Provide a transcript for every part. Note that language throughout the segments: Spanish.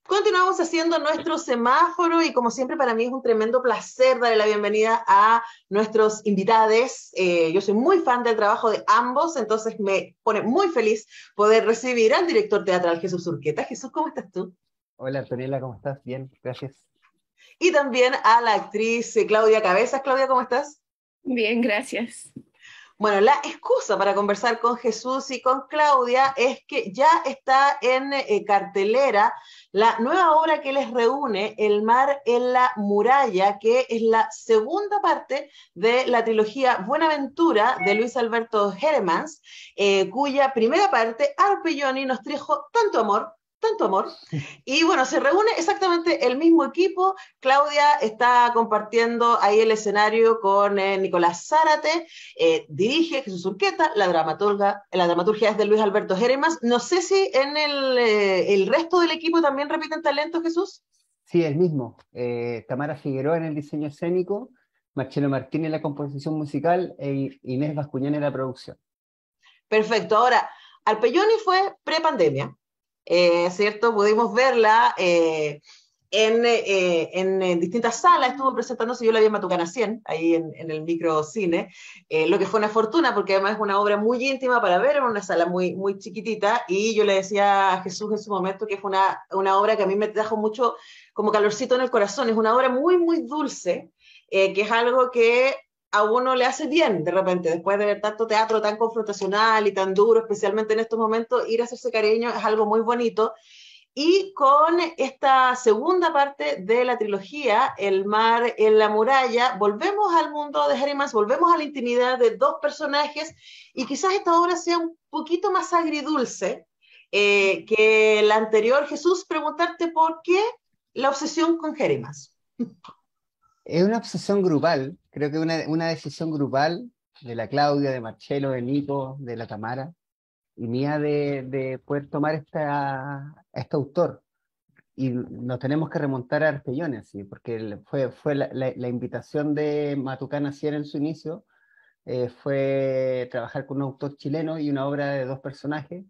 Continuamos haciendo nuestro semáforo y como siempre para mí es un tremendo placer darle la bienvenida a nuestros invitados. Yo soy muy fan del trabajo de ambos, entonces me pone muy feliz poder recibir al director teatral Jesús Urqueta. Jesús, ¿cómo estás tú? Hola Antonella, ¿cómo estás? Bien, gracias. Y también a la actriz Claudia Cabezas. Claudia, ¿cómo estás? Bien, gracias. Bueno, la excusa para conversar con Jesús y con Claudia es que ya está en cartelera la nueva obra que les reúne, El mar en la muralla, que es la segunda parte de la trilogía Buenaventura de Luis Alberto Heremans, cuya primera parte, Arpelloni, nos trajo tanto amor, tanto amor. Y bueno, se reúne exactamente el mismo equipo. Claudia está compartiendo ahí el escenario con Nicolás Zárate, dirige Jesús Urqueta, la dramaturgia es de Luis Alberto Jeremas. No sé si en el resto del equipo también repiten talento, Jesús. Sí, el mismo. Tamara Figueroa en el diseño escénico, Marcelo Martínez en la composición musical e Inés Bascuñán en la producción. Perfecto. Ahora, Arpelloni fue pre-pandemia, ¿cierto? Pudimos verla en distintas salas, estuvo presentándose, yo la vi en Matucana 100, ahí en el microcine, lo que fue una fortuna, porque además es una obra muy íntima para ver en una sala muy, muy chiquitita, y yo le decía a Jesús en su momento que fue una obra que a mí me trajo mucho como calorcito en el corazón, es una obra muy, muy dulce, que es algo que a uno le hace bien de repente, después de ver tanto teatro tan confrontacional y tan duro, especialmente en estos momentos, ir a hacerse cariño es algo muy bonito. Y con esta segunda parte de la trilogía, El mar en la muralla, volvemos al mundo de Harry Mas, volvemos a la intimidad de dos personajes y quizás esta obra sea un poquito más agridulce que la anterior. Jesús, preguntarte por qué la obsesión con Harry Mas. Es una obsesión grupal, creo que una decisión grupal de la Claudia, de Marcelo, de Nico, de la Tamara y mía de poder tomar a este autor. Y nos tenemos que remontar a Arpellones, sí, porque fue la invitación de Matucana Sierra en su inicio, fue trabajar con un autor chileno y una obra de dos personajes,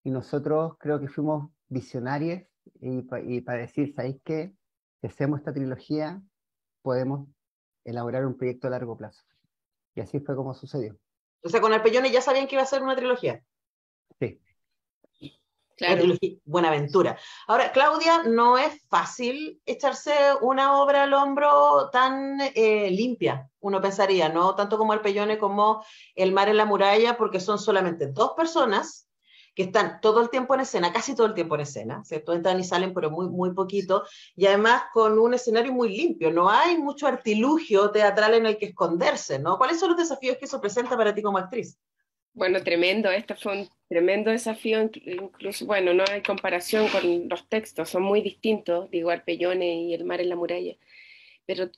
y nosotros creo que fuimos visionarios y para decir, ¿sabéis qué? Si hacemos esta trilogía, podemos elaborar un proyecto a largo plazo. Y así fue como sucedió. O sea, con Arpellone ya sabían que iba a ser una trilogía. Sí. Una Claro. trilogía Buenaventura. Ahora, Claudia, no es fácil echarse una obra al hombro tan limpia, uno pensaría, no tanto como Arpellone como El mar en la muralla, porque son solamente dos personas que están todo el tiempo en escena, casi todo el tiempo en escena, ¿cierto? Entran y salen, pero muy, muy poquito, y además con un escenario muy limpio, no hay mucho artilugio teatral en el que esconderse, ¿no? ¿Cuáles son los desafíos que eso presenta para ti como actriz? Bueno, tremendo. Este fue un tremendo desafío. Incluso, bueno, no hay comparación con los textos, son muy distintos, digo, Arpellone y El mar en la muralla. Pero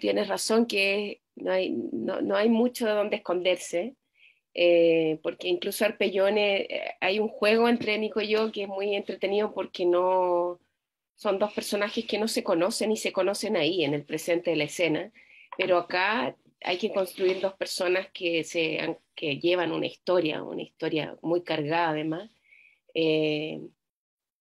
tienes razón que no hay mucho de donde esconderse, porque incluso Arpellone, hay un juego entre Nico y yo que es muy entretenido porque no son dos personajes que no se conocen y se conocen ahí, en el presente de la escena, pero acá hay que construir dos personas que llevan una historia muy cargada además, eh,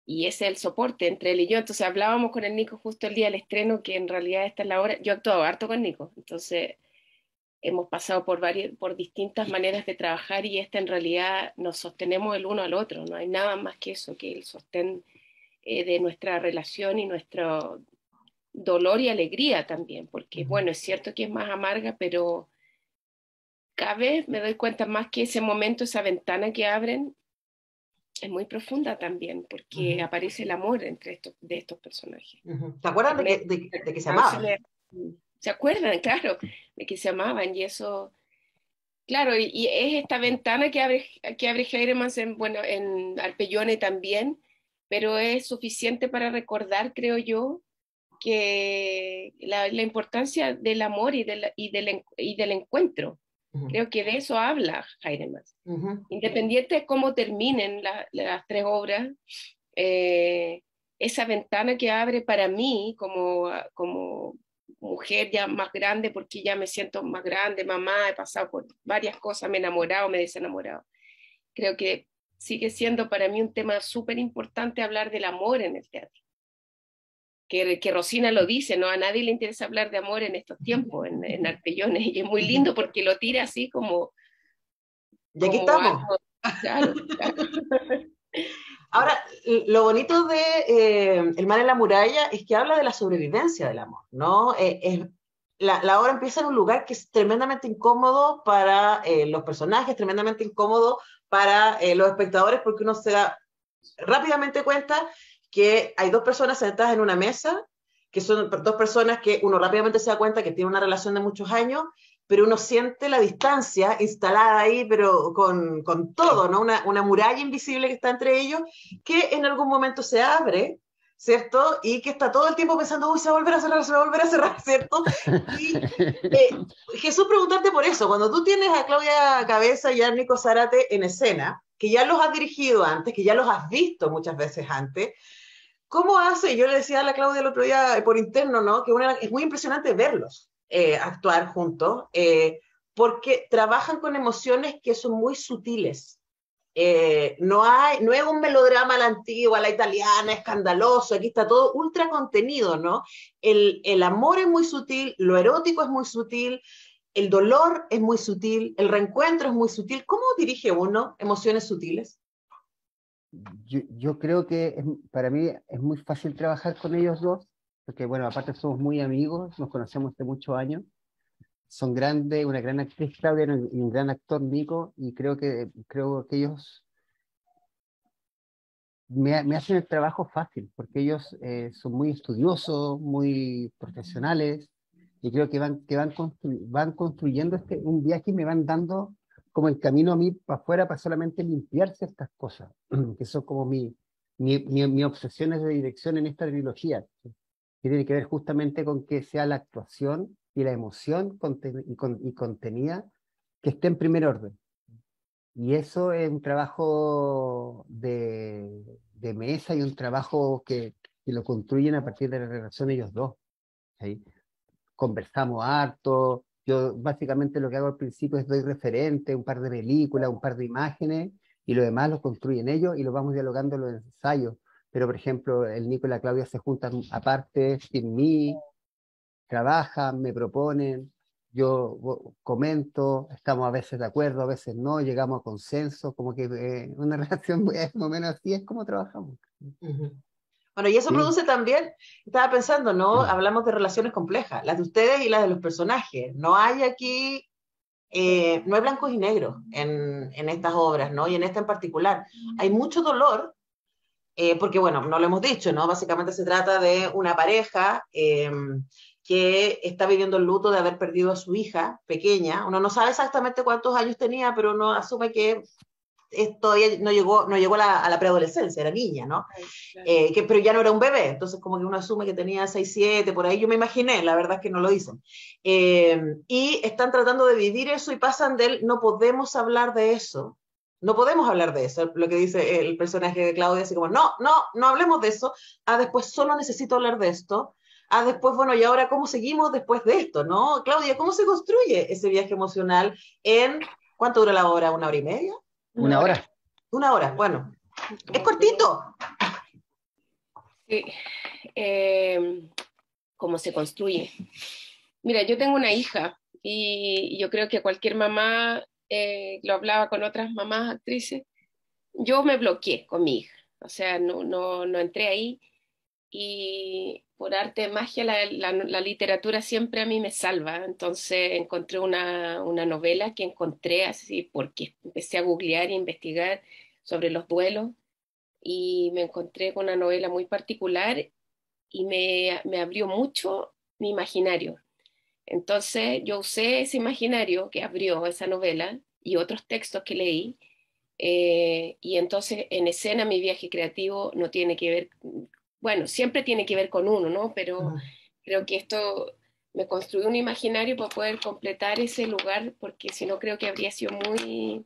y ese es el soporte entre él y yo. Entonces hablábamos con el Nico justo el día del estreno, que en realidad esta es la hora, yo he actuado harto con Nico, entonces hemos pasado por distintas maneras de trabajar y esta en realidad nos sostenemos el uno al otro, no hay nada más que eso, que el sostén de nuestra relación y nuestro dolor y alegría también, porque bueno, es cierto que es más amarga, pero cada vez me doy cuenta más que ese momento, esa ventana que abren, es muy profunda también, Uh porque -huh. aparece el amor entre de estos personajes. Uh -huh. ¿Te acuerdan Ernesto, de que se amaban? Ángel, ¿se acuerdan? Claro, de que se amaban y eso, claro, y es esta ventana que abre Heidemann en, bueno, en Arpellone también, pero es suficiente para recordar, creo yo, que la importancia del amor y del encuentro. Uh -huh. Creo que de eso habla Heidemann. Uh -huh. Independiente de cómo terminen las tres obras, eh, esa ventana que abre para mí como mujer ya más grande, porque ya me siento más grande, mamá, he pasado por varias cosas, me he enamorado, me he desenamorado. Creo que sigue siendo para mí un tema súper importante hablar del amor en el teatro. que Rosina lo dice, ¿no? A nadie le interesa hablar de amor en estos tiempos, en Arpellones, y es muy lindo porque lo tira así Y aquí como estamos. algo, claro, claro. Ahora, lo bonito de El mar en la muralla es que habla de la sobrevivencia del amor, ¿no? La obra empieza en un lugar que es tremendamente incómodo para los personajes, tremendamente incómodo para los espectadores, porque uno se da rápidamente cuenta que hay dos personas sentadas en una mesa, que son dos personas que uno rápidamente se da cuenta que tienen una relación de muchos años, pero uno siente la distancia instalada ahí, pero con todo, ¿no? Una muralla invisible que está entre ellos, que en algún momento se abre, ¿cierto? Y que está todo el tiempo pensando, uy, se va a volver a cerrar, se va a volver a cerrar, ¿cierto? Y Jesús, preguntarte por eso, cuando tú tienes a Claudia Cabeza y a Nico Zárate en escena, que ya los has dirigido antes, que ya los has visto muchas veces antes, ¿cómo hace? Yo le decía a la Claudia el otro día por interno, ¿no? Que es muy impresionante verlos actuar juntos, porque trabajan con emociones que son muy sutiles. No es un melodrama a la antigua, a la italiana, escandaloso, aquí está todo ultra contenido, ¿no? El amor es muy sutil, lo erótico es muy sutil, el dolor es muy sutil, el reencuentro es muy sutil. ¿Cómo dirige uno emociones sutiles? Yo creo que para mí es muy fácil trabajar con ellos dos, porque bueno, aparte somos muy amigos, nos conocemos hace muchos años, son grandes, una gran actriz Claudia y un gran actor Nico, y creo que ellos me hacen el trabajo fácil, porque ellos son muy estudiosos, muy profesionales, y creo van construyendo un viaje y me van dando como el camino a mí para afuera para solamente limpiarse estas cosas, que son como mi obsesiones de dirección en esta trilogía, que tiene que ver justamente con que sea la actuación y la emoción y contenida que esté en primer orden. Y eso es un trabajo de mesa y un trabajo que lo construyen a partir de la relación ellos dos. ¿Sí? Conversamos harto. Yo básicamente lo que hago al principio es doy referente, un par de películas, un par de imágenes, y lo demás lo construyen ellos y lo vamos dialogando en los ensayos. Pero, por ejemplo, el Nico y la Claudia se juntan aparte, sin mí, trabajan, me proponen, yo comento, estamos a veces de acuerdo, a veces no, llegamos a consenso, como que una relación más o menos así es como trabajamos. Uh-huh. Bueno, y eso Sí. produce también, estaba pensando, ¿no? Hablamos de relaciones complejas, las de ustedes y las de los personajes. No hay aquí, no hay blancos y negros en estas obras, ¿no? Y en esta en particular. Hay mucho dolor, porque bueno, no lo hemos dicho, ¿no? Básicamente se trata de una pareja que está viviendo el luto de haber perdido a su hija pequeña. Uno no sabe exactamente cuántos años tenía, pero uno asume que todavía no llegó a la preadolescencia, era niña, ¿no? Claro. Pero ya no era un bebé, entonces como que uno asume que tenía 6 7 por ahí, yo me imaginé, la verdad es que no lo dicen. Y están tratando de vivir eso y pasan de él, no podemos hablar de eso, no podemos hablar de eso, lo que dice el personaje de Claudia, así como, no hablemos de eso, después solo necesito hablar de esto, después, bueno, y ahora cómo seguimos después de esto, ¿no? Claudia, ¿cómo se construye ese viaje emocional en, ¿cuánto dura la hora? ¿1 hora y media? Una hora. 1 hora, bueno, es cortito. Sí. ¿Cómo se construye? Mira, yo tengo una hija y yo creo que cualquier mamá, lo hablaba con otras mamás actrices, yo me bloqueé con mi hija, o sea, no entré ahí y por arte de magia la literatura siempre a mí me salva, entonces encontré una novela que encontré así porque empecé a googlear e investigar sobre los duelos y me encontré con una novela muy particular y me abrió mucho mi imaginario. Entonces yo usé ese imaginario que abrió esa novela y otros textos que leí, y entonces en escena mi viaje creativo no tiene que ver, bueno, siempre tiene que ver con uno, ¿no? Pero Uh-huh. creo que esto me construyó un imaginario para poder completar ese lugar, porque si no creo que habría sido muy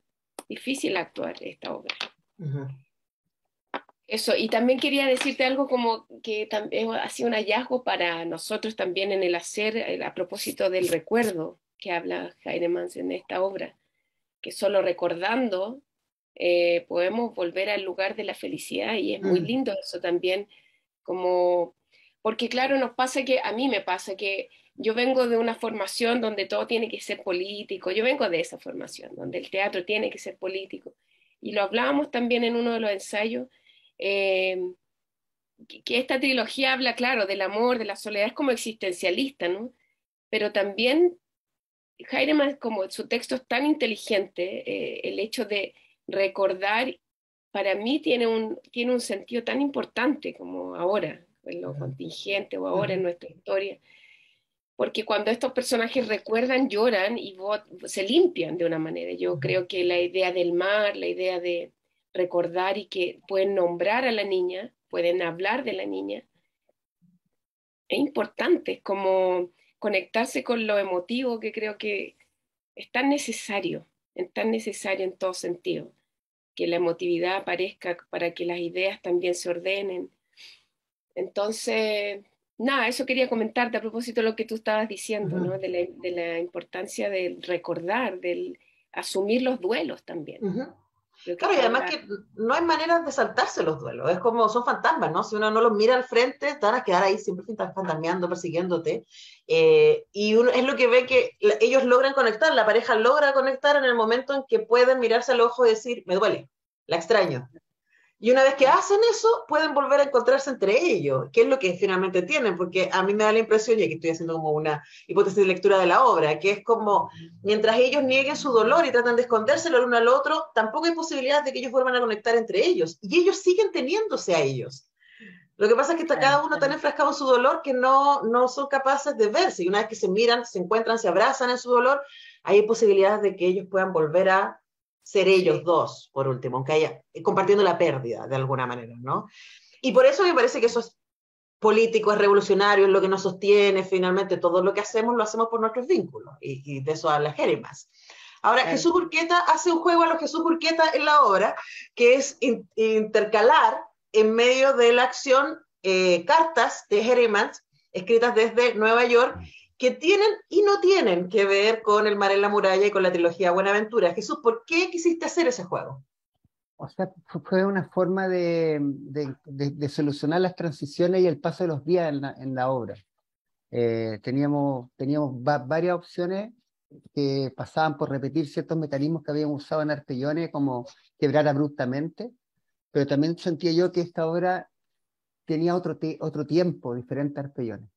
difícil actuar esta obra. Uh-huh. Eso, y también quería decirte algo como que también ha sido un hallazgo para nosotros también en el hacer, a propósito del recuerdo que habla Heinemans en esta obra, que solo recordando podemos volver al lugar de la felicidad y es muy Uh-huh. lindo eso también, como Porque claro, a mí me pasa que yo vengo de una formación donde todo tiene que ser político, yo vengo de esa formación, donde el teatro tiene que ser político. Y lo hablábamos también en uno de los ensayos, eh, que esta trilogía habla, claro, del amor, de la soledad, es como existencialista, ¿no? Pero también Heinemann, como su texto es tan inteligente, el hecho de recordar, para mí tiene un sentido tan importante como ahora, en lo contingente o ahora en nuestra historia, porque cuando estos personajes recuerdan, lloran y se limpian de una manera. Yo creo que la idea del mar, la idea de recordar y que pueden nombrar a la niña, pueden hablar de la niña, es importante, es como conectarse con lo emotivo que creo que es tan necesario en todo sentido, que la emotividad aparezca para que las ideas también se ordenen. Entonces, nada, eso quería comentarte a propósito de lo que tú estabas diciendo, ¿no? De la importancia del recordar, del asumir los duelos también. Creo que Claro, y además toda... que no hay maneras de saltarse los duelos, es como son fantasmas, ¿no? Si uno no los mira al frente, te van a quedar ahí siempre fantasmeando, persiguiéndote, y uno es lo que ve que ellos logran conectar, la pareja logra conectar en el momento en que pueden mirarse al ojo y decir, me duele, la extraño. Y una vez que hacen eso, pueden volver a encontrarse entre ellos, que es lo que finalmente tienen, porque a mí me da la impresión, y aquí estoy haciendo como una hipótesis de lectura de la obra, que es como, mientras ellos nieguen su dolor y tratan de escondérselo el uno al otro, tampoco hay posibilidad de que ellos vuelvan a conectar entre ellos, y ellos siguen teniéndose a ellos. Lo que pasa es que está cada uno tan enfrascado en su dolor que no son capaces de verse, y una vez que se miran, se encuentran, se abrazan en su dolor, hay posibilidades de que ellos puedan volver a ser ellos dos, por último, aunque haya compartiendo la pérdida de alguna manera, ¿no? Y por eso me parece que eso es político, es revolucionario, es lo que nos sostiene finalmente. Todo lo que hacemos lo hacemos por nuestros vínculos, y de eso habla Jeremías. Ahora, Jesús Urqueta hace un juego a lo Jesús Urqueta en la obra, que es intercalar en medio de la acción cartas de Jeremías escritas desde Nueva York, que tienen y no tienen que ver con El mar en la muralla y con la trilogía Buenaventura. Jesús, ¿por qué quisiste hacer ese juego? O sea, fue una forma de solucionar las transiciones y el paso de los días en la obra. Teníamos varias opciones que pasaban por repetir ciertos mecanismos que habíamos usado en Arpellone, como quebrar abruptamente, pero también sentía yo que esta obra tenía otro tiempo diferente a Arpellone.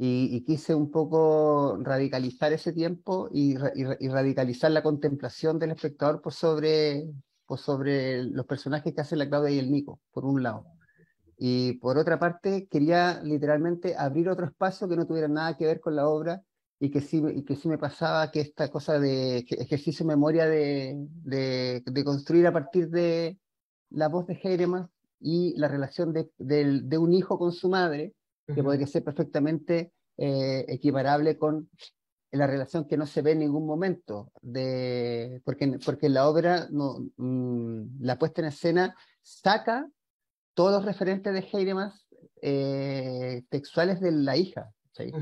Y quise un poco radicalizar ese tiempo y radicalizar la contemplación del espectador por sobre los personajes que hacen la Claudia y el Nico, por un lado. Y por otra parte, quería literalmente abrir otro espacio que no tuviera nada que ver con la obra y que sí me pasaba que esta cosa de ejercicio de memoria de construir a partir de la voz de Heinemann y la relación de un hijo con su madre, que podría ser perfectamente equiparable con la relación que no se ve en ningún momento, porque la obra, la puesta en escena, saca todos los referentes de Heinemann textuales de la hija. ¿Sí?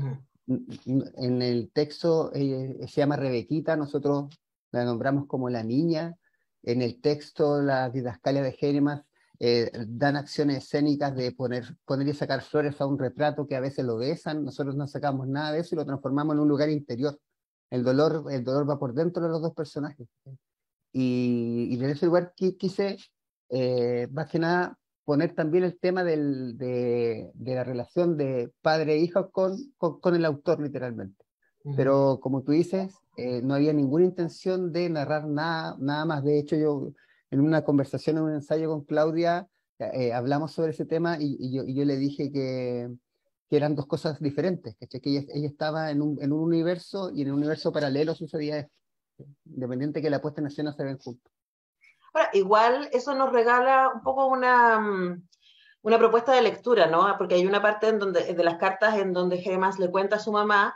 En el texto se llama Rebequita, nosotros la nombramos como la niña. En el texto, la didascalia de Heinemann dan acciones escénicas de poner y sacar flores a un retrato que a veces lo besan. Nosotros no sacamos nada de eso y lo transformamos en un lugar interior. El dolor va por dentro de los dos personajes. Y desde ese lugar quise, más que nada, poner también el tema de la relación de padre e hijo con el autor, literalmente. Pero como tú dices, no había ninguna intención de narrar nada más. De hecho, yo en una conversación, en un ensayo con Claudia, hablamos sobre ese tema y yo le dije que eran dos cosas diferentes, que ella estaba en un universo y en un universo paralelo sucedía esto, independiente que la puesta en escena se ven juntos. Ahora, igual eso nos regala un poco una propuesta de lectura, ¿no? Porque hay una parte de las cartas en donde Jeremías le cuenta a su mamá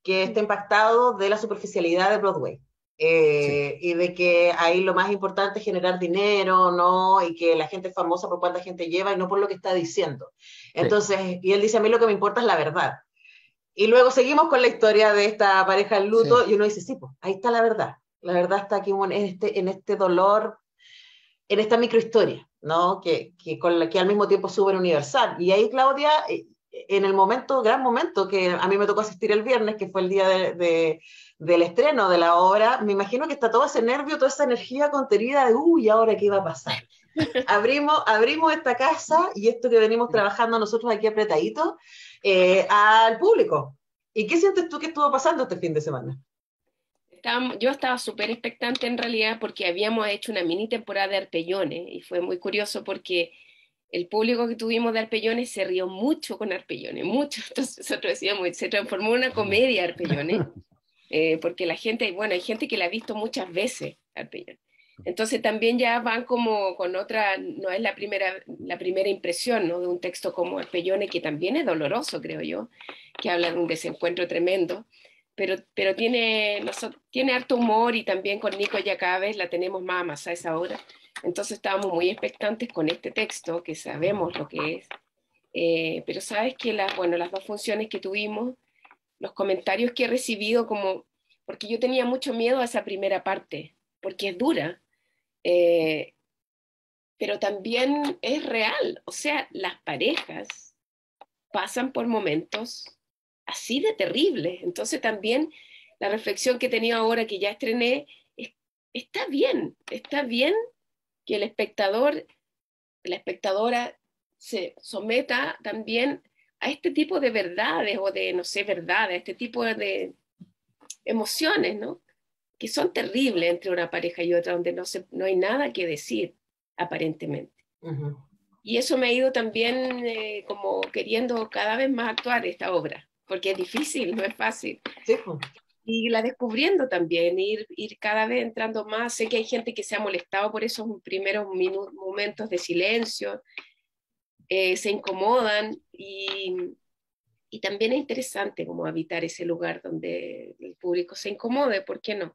que está impactado de la superficialidad de Broadway. Sí. Y de que ahí lo más importante es generar dinero, ¿no? Y que la gente es famosa por cuánta gente lleva y no por lo que está diciendo. Entonces, sí. Y él dice, a mí lo que me importa es la verdad. Y luego seguimos con la historia de esta pareja en luto, sí. Y uno dice, sí, pues, ahí está la verdad. La verdad está aquí en este dolor, en esta microhistoria, ¿no? Que al mismo tiempo es súper universal. Y ahí Claudia en el momento, gran momento, que a mí me tocó asistir el viernes, que fue el día del estreno de la obra, me imagino que está todo ese nervio, toda esa energía contenida de, uy, ¿ahora qué va a pasar? Abrimos esta casa y esto que venimos trabajando nosotros aquí apretaditos al público. ¿Y qué sientes tú que estuvo pasando este fin de semana? Yo estaba súper expectante en realidad porque habíamos hecho una mini temporada de Arpellones y fue muy curioso porque el público que tuvimos de Arpellones se rió mucho con Arpellones, mucho. Entonces nosotros decíamos, se transformó en una comedia Arpellones, porque la gente, bueno, hay gente que la ha visto muchas veces Arpellones. Entonces también ya van como con otra, no es la primera impresión, ¿no? De un texto como Arpellones, que también es doloroso, creo yo, que habla de un desencuentro tremendo, pero tiene harto humor y también con Nico ya cada vez la tenemos más amasada esa obra. Entonces estábamos muy expectantes con este texto, que sabemos lo que es, pero sabes que las dos funciones que tuvimos, los comentarios que he recibido, porque yo tenía mucho miedo a esa primera parte, porque es dura, eh, pero también es real. O sea, las parejas pasan por momentos así de terribles. Entonces también la reflexión que he tenido ahora que ya estrené, está bien que el espectador, la espectadora se someta también a este tipo de verdades o de, no sé, verdades, a este tipo de emociones, ¿no? Que son terribles entre una pareja y otra, donde no hay nada que decir, aparentemente. Uh-huh. Y eso me ha ido también como queriendo cada vez más actuar esta obra, porque es difícil, no es fácil. Sí, pues. Y la descubriendo también, ir cada vez entrando más. Sé que hay gente que se ha molestado por esos primeros momentos de silencio, se incomodan y también es interesante como habitar ese lugar donde el público se incomode, ¿por qué no?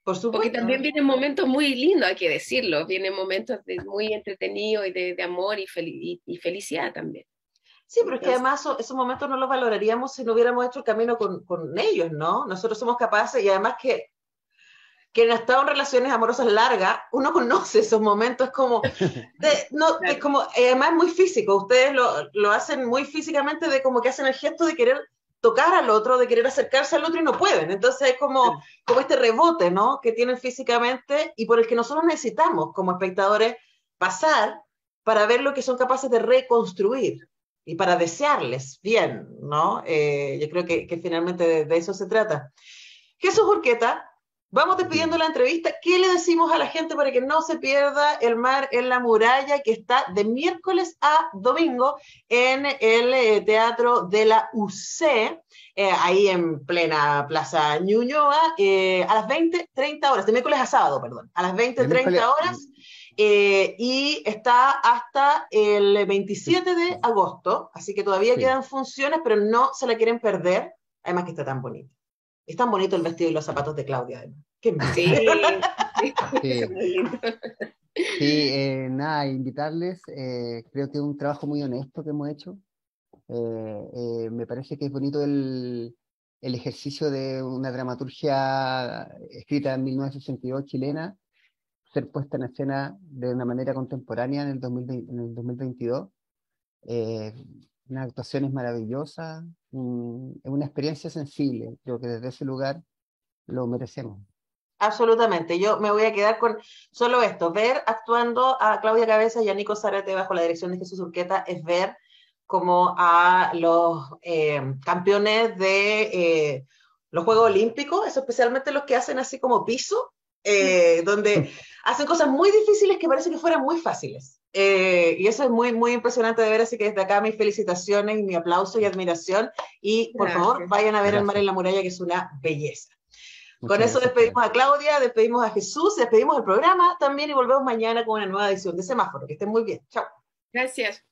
Por Porque supuesto. también vienen momentos muy lindos, hay que decirlo, vienen momentos muy entretenidos y de amor y felicidad también. Sí, pero es que además esos momentos no los valoraríamos si no hubiéramos hecho el camino con ellos, ¿no? Nosotros somos capaces, y además que quien ha estado en relaciones amorosas largas, uno conoce esos momentos, es como, no, Claro. es como, además es muy físico, ustedes lo hacen muy físicamente, de como que hacen el gesto de querer tocar al otro, de querer acercarse al otro y no pueden, entonces es como este rebote, ¿no? Que tienen físicamente y por el que nosotros necesitamos como espectadores pasar para ver lo que son capaces de reconstruir y para desearles bien, ¿no? Yo creo que finalmente de eso se trata. Jesús Urqueta, vamos despidiendo la entrevista. ¿Qué le decimos a la gente para que no se pierda El mar en la muralla, que está de miércoles a domingo en el Teatro de la UC, ahí en plena Plaza Ñuñoa, a las 20:30 horas, de miércoles a sábado, perdón, a las 20:30 horas, y está hasta el 27 de agosto, así que todavía quedan funciones, pero no se la quieren perder, además que está tan bonito. Es tan bonito el vestido y los zapatos de Claudia, además. Qué Sí, sí, nada, invitarles, creo que es un trabajo muy honesto que hemos hecho. Me parece que es bonito el ejercicio de una dramaturgia escrita en 1962 chilena, ser puesta en escena de una manera contemporánea en el 2022. Unas actuaciones maravillosas, es una experiencia sensible. Creo que desde ese lugar lo merecemos. Absolutamente. Yo me voy a quedar con solo esto. Ver actuando a Claudia Cabeza y a Nico Zárate bajo la dirección de Jesús Urqueta es ver como a los campeones de los Juegos Olímpicos, eso especialmente los que hacen así como piso, donde hacen cosas muy difíciles que parece que fueran muy fáciles. Y eso es muy, muy impresionante de ver, así que desde acá mis felicitaciones y mi aplauso y admiración. Y por favor, vayan a ver El mar en la muralla, que es una belleza. Con eso despedimos a Claudia, despedimos a Jesús, despedimos el programa también y volvemos mañana con una nueva edición de Semáforo. Que estén muy bien. Chao. Gracias.